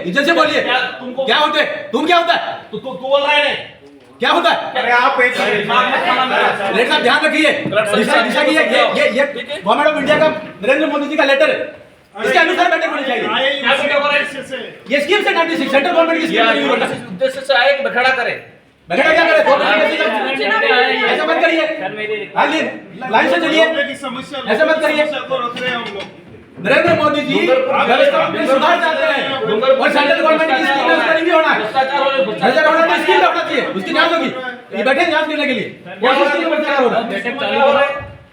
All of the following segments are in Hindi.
इज्जत से बोलिए। क्या होते तुम क्या होता है? तू बोल रहा है क्या होता है? अरे आप एक लेटर साहब ध्यान रखिए, दिशा की ये गवर्नमेंट ऑफ इंडिया का नरेंद्र मोदी जी का लेटर है, इसके अनुसार बैठक होनी चाहिए। ये स्कीम से 96 सेंट्रल गवर्नमेंट की स्कीम उद्देश्य से आए कि बखेड़ा करे। बखेड़ा क्या करे? ऐसा मत करिए, लाइन से चलिए, ऐसा मत करिए। नरेंद्र मोदी जी व्यवस्था में सुधार चाहते हैं और सेंट्रल गवर्नमेंट की स्कीम में उसका रिव्यू होना है, भ्रष्टाचार होना है, स्कीम होना चाहिए, उसकी जांच होगी। ये बैठे जांच करने के लिए कौन सी स्कीम में भ्रष्टाचार होगा?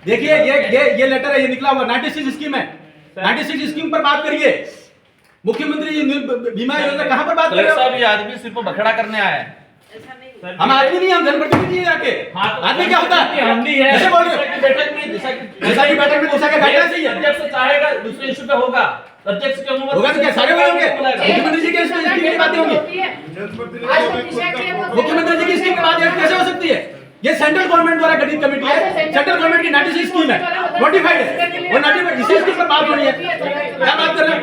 देखिए ये लेटर है, ये निकला हुआ 96 स्कीम है, 96 स्कीम पर बात करिए। मुख्यमंत्री बीमा योजना कहां पर बात कर रहे हो? ये आदमी सिर्फ बखेड़ा करने आया है। हम आदमी नहीं, हम जनप्रतिनिधि हैं जाके। आदमी क्या होता है? कैसे बोल रहे हो? बैठक में दिशा की बैठक में दिशा का गाइडलाइन सही है। अध्यक्ष चाहेगा दूसरे इशू पे होगा, अध्यक्ष की अनुमति होगा तो क्या सारे वही होंगे? मुख्यमंत्री जी की स्कीम की बातें होंगी, मुख्यमंत्री जी की स्कीम की बात कैसे हो सकती है? ये सेंट्रल गवर्नमेंट द्वारा गठित कमेटी है, सेंट्रल गवर्नमेंट की 96 स्कीम है, नोटिफाइड है, वो नोटिफाइड इसी स्कीम पर बात होनी है। क्या बात कर रहे हैं?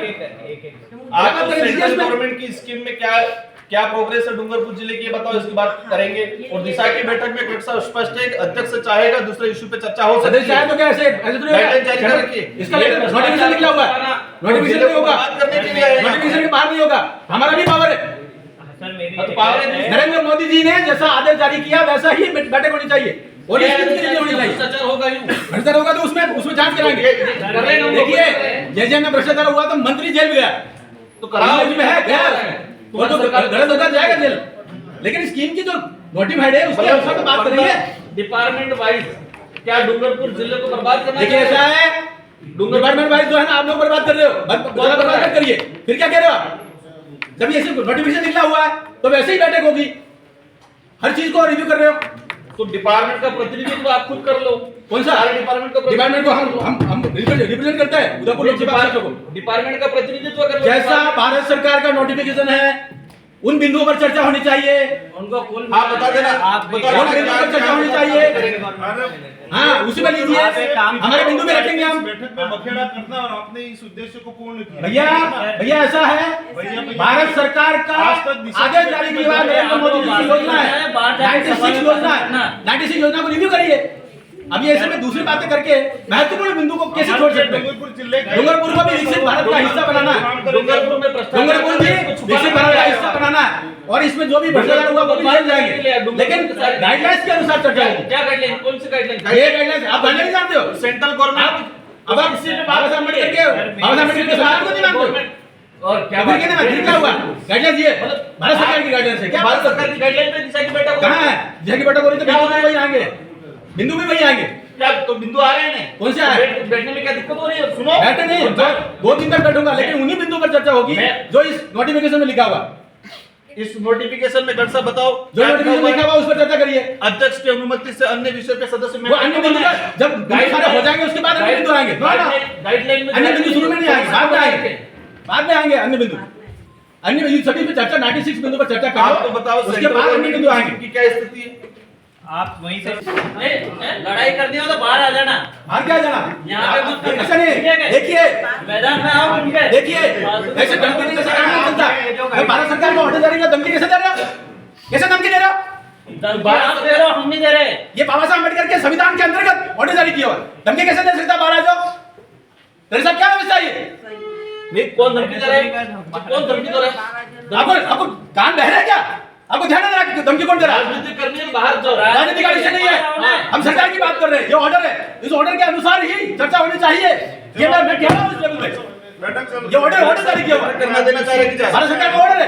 आप सेंट्रल गवर्नमेंट की स्कीम में क्या प्रोग्रेस है डूंगरपुर जिले की, बताओ, इसकी बात करेंगे। और दिशा की बैठक में कक्षा स्पष्ट है, अध्यक्ष चाहेगा दूसरे इशू पे चर्चा हो सकती है। तो क्या ऐसे गाइडलाइन जारी कर रखिए, इसका नोटिफिकेशन निकला हुआ है, नोटिफिकेशन नहीं होगा, बात करने के लिए आए हैं। नोटिफिकेशन के बाहर नहीं होगा, हमारा भी पावर है। नरेंद्र मोदी जी ने जैसा आदेश जारी किया वैसा ही बैठक होनी चाहिए और इसकी होनी चाहिए। भ्रष्टाचार होगा तो उसमें जांच कराएंगे। देखिए जैसे में भ्रष्टाचार हुआ तो मंत्री जेल गया, तो कराओ में है गया, वो तो गलत होगा जाएगा जेल, लेकिन स्कीम की जो नोटिफाइड है उसके अनुसार तो बात करेंगे। डिपार्टमेंट वाइज क्या डूंगरपुर जिले को बर्बाद करना? देखिए ऐसा है, डिपार्टमेंट वाइज जो है ना आप लोग बर्बाद कर रहे हो, बर्बाद मत करिए। फिर क्या कह रहे हो आप? जब ये नोटिफिकेशन निकला हुआ है तो वैसे ही बैठक होगी, हर चीज को रिव्यू कर रहे हो तो डिपार्टमेंट का प्रतिनिधित्व आप खुद कर लो। कौन सा डिपार्टमेंट को हम रिप्रेजेंट करते हैं उदयपुर लोकसभा क्षेत्र को। डिपार्टमेंट का प्रतिनिधित्व कर लो। जैसा भारत सरकार का नोटिफिकेशन है उन बिंदुओं पर चर्चा होनी चाहिए, उनको आप बता देना, आप उन बिंदुओं पर चर्चा होनी चाहिए। हाँ उसी में लीजिए, हमारे बिंदु में रखेंगे हम। बैठक में बखेड़ा करना और आपने इस उद्देश्य को पूर्ण किया। भैया ऐसा है, भारत सरकार का आदेश जारी किया हुआ नरेंद्र मोदी जी की योजना है, 96 योजना है, 96 योजना को रिव्यू करिए। अभी ऐसे में दूसरी बातें करके महत्वपूर्ण बिंदु को कैसे छोड़ सकते हैं? डूंगरपुर को भी विकसित भारत का हिस्सा बनाना है, डूंगरपुर भी विकसित भारत का हिस्सा बनाना है और इसमें जो भी भ्रष्टाचार हुआ वो भी जेल जाएंगे, लेकिन गाइडलाइंस के अनुसार चर्चा होगी। क्या गाइडलाइन? कौन सी गाइडलाइन? ये गाइडलाइंस आप गाइडलाइन जानते हो? Central government. अब आप इसी में बाबा साहब अम्बेडकर के सवाल को नहीं मानते और क्या फिर कहते हैं क्या हुआ? गाइडलाइंस ये भारत सरकार की गाइडलाइंस है। क्या भारत सरकार की गाइडलाइन पे दिशा की बैठक कहां है? दिशा की बैठक हो रही तो बिंदु भी वही आएंगे, बिंदु भी वही आएंगे। क्या तो बिंदु आ रहे हैं? कौन से आ रहे? बैठने में क्या दिक्कत हो रही है? सुनो, बैठे नहीं, 2 दिन तक बैठूंगा, लेकिन उन्हीं बिंदु पर चर्चा होगी जो इस नोटिफिकेशन में लिखा हुआ। इस नोटिफिकेशन में दर्शा बताओ जो नोटिफिकेशन लिखा हुआ उस पर चर्चा करिए। अध्यक्ष की अनुमति से अन्य विषय पे सदस्य वो अन्य बिंदु जब गाइड हो जाएंगे उसके बाद अन्य बिंदु आएंगे। गाइडलाइन में अन्य बिंदु शुरू में नहीं आएंगे, बाद में आएंगे, बाद में आएंगे अन्य बिंदु। अन्य बिंदु सभी पे चर्चा 96 बिंदु पर चर्चा करो, आप तो बताओ उसके बाद अन्य बिंदु आएंगे। की क्या स्थिति है? आप वहीं से लड़ाई करनी हो तो बाहर आ जाना। बाहर क्या जाना? यहाँ पे मत ऐसा नहीं। देखिए मैदान में आओ उनके। देखिए ऐसे धमकी देने से काम नहीं चलता। भारत सरकार को ऑर्डर जारी किया, धमकी कैसे दे रहे हो? कैसे धमकी दे रहे हो? आप दे रहे हो, हम नहीं दे रहे। ये बाबा साहब अम्बेडकर के संविधान के अंतर्गत ऑर्डर जारी किया हुआ, धमकी कैसे दे सकता? बाहर आ जाओ। तेरे साथ क्या व्यवस्था है? नहीं, कौन धमकी दे रहा है? कौन धमकी दे रहा है? आपको कान बहरा है क्या? आपको ध्यान नहीं रहा धमकी कौन दे रहा है? राजनीति करनी है बाहर जाओ। राजनीति का विषय नहीं है, हम सरकार की बात कर रहे हैं। ये ऑर्डर है, इस ऑर्डर के अनुसार ही चर्चा होनी चाहिए। ये मैं कह रहा हूँ इस लेवल पे ये ऑर्डर जारी किया हुआ है। करना देना चाह रहे हैं भारत सरकार का ऑर्डर है।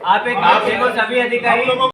आप एक सभी अधिकारी